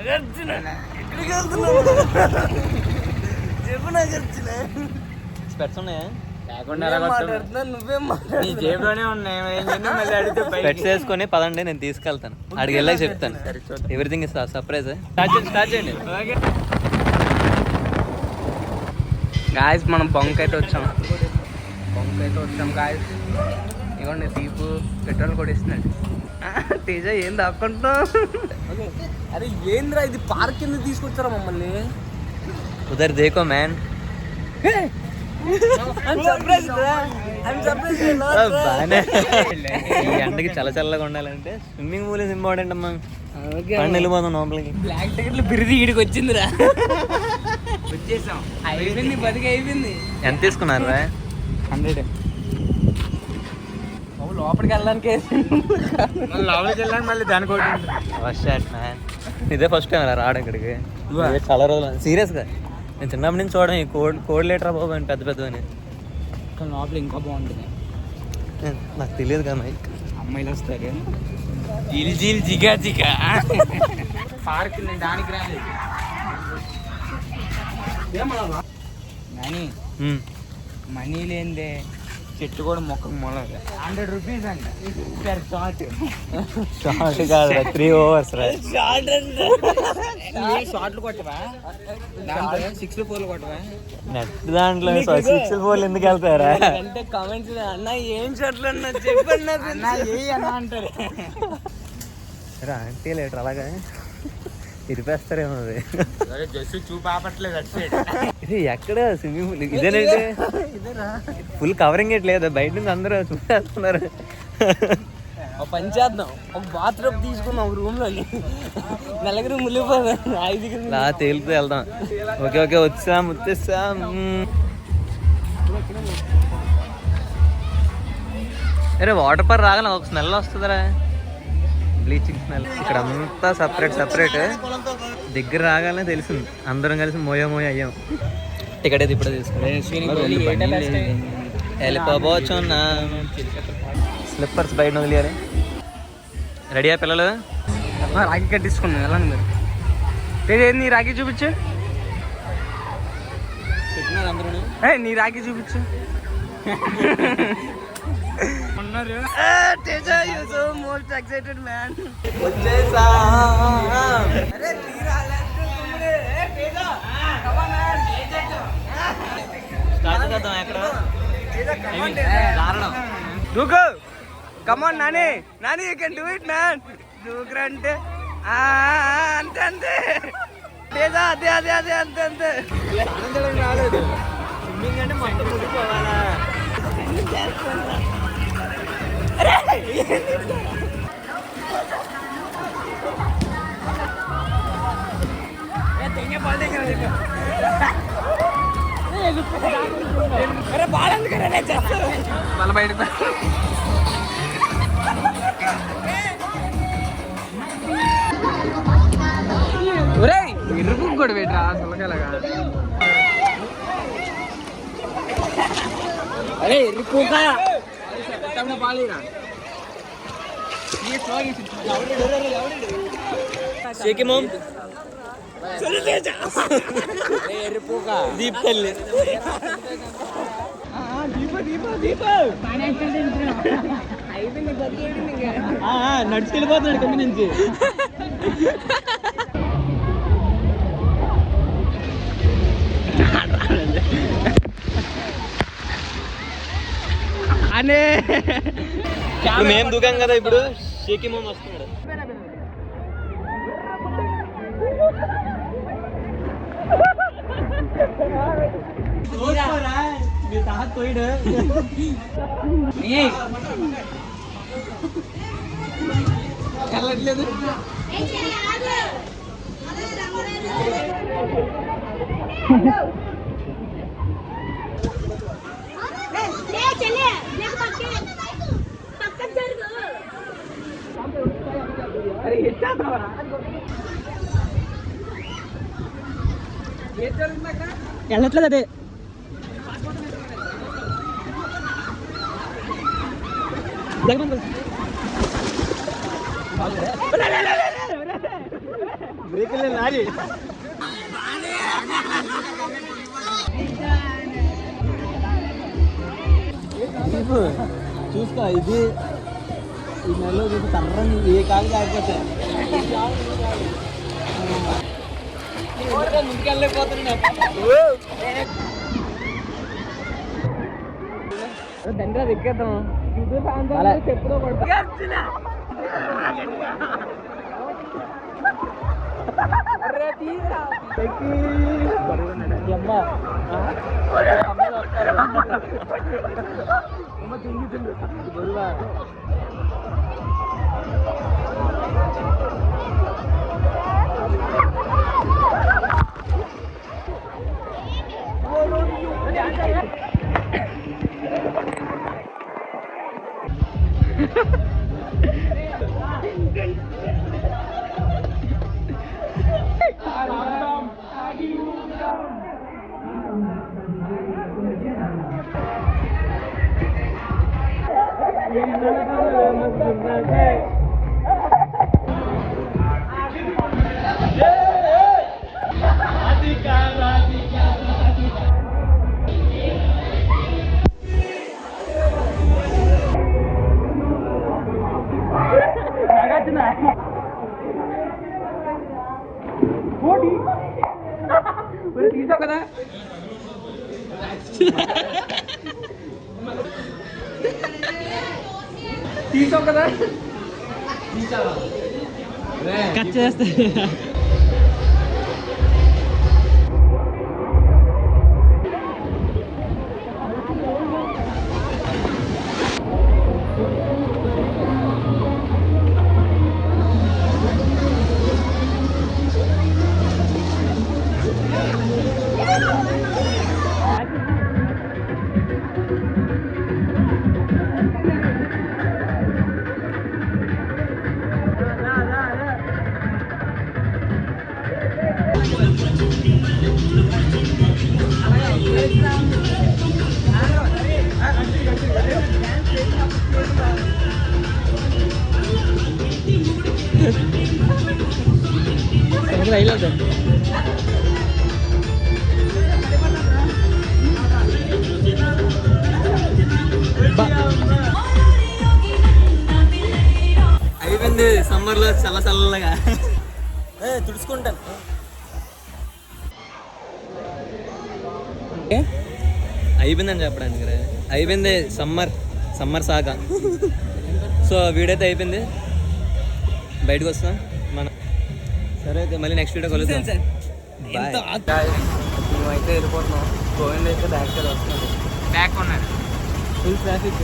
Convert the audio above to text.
ఎక్కడికి వెళ్తున్నావు చెప్పు నాగార్జున. స్పెట్స్ ఉన్నాయా? స్పెట్స్ వేసుకొని పదండి, నేను తీసుకెళ్తాను. అడిగి వెళ్ళాక చెప్తాను. Everything is surprise. స్టార్ట్ చేయండి. గాయస్ మనం బంక్ అయితే వచ్చాం గాయస్. ఇదిగోండి దీపు పెట్రోల్ కూడా ఇస్తున్నాడు. తేజ ఏం దాక్కుంటున్నావు? అరే ఏంద్రా ఇది, పార్క్ కింద తీసుకొచ్చారా మమ్మల్ని? ఉదర్ దేకో మ్యాన్. ఈ ఎండకి చల్లగా ఉండాలంటే స్విమ్మింగ్ పూల్ ఇస్ ఇంపార్టెంట్ అమ్మా. పండు వెళ్ళిపోతాం లోపలికి. బ్లాక్ టికెట్లు బిరిది ఈడికి వచ్చిందిరా. వచ్చేసాం, అయిపోయింది, బతికి అయిపోయింది. ఎంత తీసుకున్నారు? 100. లోపలికి వెళ్ళడానికి మళ్ళీ దానికి మ్యాన్. ఇదే ఫస్ట్ టైం రావడం ఇక్కడికి. చాలా రోజులు సీరియస్గా నేను చిన్నప్పటి నుంచి చూడడం ఈ కోడ్ లీటర్ బాబు అని పెద్ద పెద్దవని. లోపల ఇంకా బాగుంటుంది. నాకు తెలియదు కదా మైక్. అమ్మాయిలు వస్తారు జీల్ జిగా పార్క్ దానికి రాలేదు. మనీ లేదే చెట్టు కూడా మొక్కకు మొలదు. 100 రూపీస్ అంట షార్ట్ కాదు, 3 overs. షార్ట్లు కొట్టవా? 6 4 కొట్టవా? నెట్ దాంట్లో 6 4 ఎందుకు వెళ్తారా అంటే కామెంట్స్ అన్న ఏం షార్ట్లు అన్నా చెప్పండి అన్న ఏ అన్న అంటారు. ఆంటీ లేటర్ అలాగా తిరిపేస్తారేమో. అది జస్ట్ చూపాపట్లేదు. ఇది ఎక్కడ స్విమ్మింగ్ పూల్ ఇదేనంటే ఫుల్ కవరింగ్ ఎట్లేదు, బయట నుంచి అందరూ చూసేస్తున్నారు. పని చేద్దాం, ఒక బాత్రూమ్ తీసుకున్నాం ఒక రూమ్ లో, నలుగురు మునిగిపోదాం. 5 తేలుతూ వెళ్దాం. ఓకే వచ్చాం. అరే వాటర్ పార్క్ రాగానే ఒక స్మెల్ వస్తుందిరా, బ్లీచింగ్ స్మెల్. ఇక్కడ అంతా సపరేట్. దగ్గర రాగానే తెలిసింది, అందరం కలిసి మోయో అయ్యాం. టికెట్ అయితే ఇప్పుడే తీసుకున్నాం. వెళ్ళిపోవచ్చు అన్న. స్లిప్పర్స్ బయట వదిలేరు. రెడీయా పిల్లలు? రాఖీ కట్టించుకున్నాం. వెళ్ళండి మీరు. నీ రాఖీ చూపించు. నీ రాఖీ చూపించు. Most excited man. వచ్చేసా. దూకు, come on Nani you can do it man. దూకురా అంటే అంతే. అదే అంతే. రాలేదు స్విమ్మింగ్ అంటే మొత్తం ముడిపోవాలా? మళ్ళీ బయటకు ఇరుకు కూడా పెట్టరా సొలకలాగా. అరే ఇరుకుగా పాలేరా. షేకి మోమ్ దీప్ తల్లి నడుచుకెళ్ళిపోతున్నాడు కింద నుంచి. మేము దూకాం కదా, ఇప్పుడు షేకి మోమ్ వస్తున్నాడు. కలట్లేదు. వెళ్ళట్లేదు అదే. చూస్తా ఇది ఈ నెలలో చూసి తర్రంగా ఏ కాలు కాకపోతే ముందుకెళ్ళలేకపోతున్నా దండ్రా దిక్కేద్దాం చెప్పుదో బరువా తీసావు కదా తీసావు కదా కట్ చేస్తే అయిపోయింది సమ్మర్లో చల్ల చల్లగా తుడుచుకుంటాను. అయిపోయిందని చెప్పడానికి అయిపోయింది సమ్మర్ సాగా. సో వీడైతే అయిపోయింది, బయటకు వస్తాం మన. సరే అయితే మళ్ళీ నెక్స్ట్ వీడియో కలుద్దాం. మేమైతే వెళ్ళిపోతున్నాం. గోవింద్ అయితే బ్యాక్ సైడ్ వస్తున్నాడు, బ్యాక్ ఉన్నాడు, ఫుల్ ట్రాఫిక్.